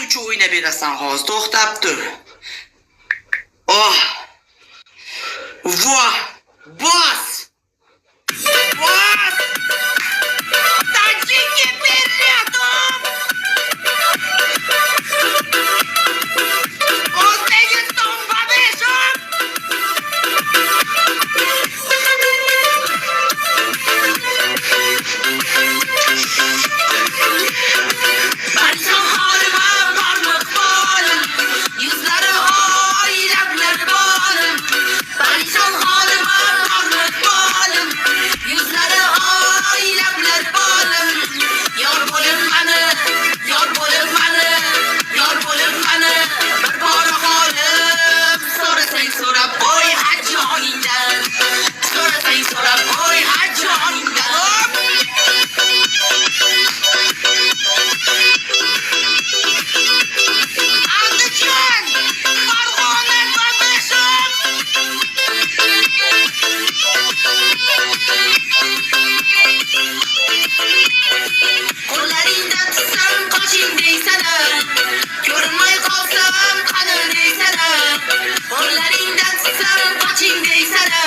uchun o'ynab berasan hozir. To'xtab tur. Oh. Voh! Bos! Bos! Tanchikka beryaptim! O'zbekiston babeshim! Barcham holima borliq bolim, yuzlari oylablar bolim. Barcham holima borliq bolim, yuzlari oylablar bolim. Yor bo'lib mani, yor bo'lib mani, yor bo'lib mani. Bir bora holim, so'rasang so'rab qo'y ajoyingdan. So'rasang so'rab qo'y ajoyingdan. Andijon, Farg'ona babeshim. Qo'llaringdan tutsam qoching deysalar, ko'rinmay qolsam qani deysalar. Qo'llaringdan tutsam qoching deysalar.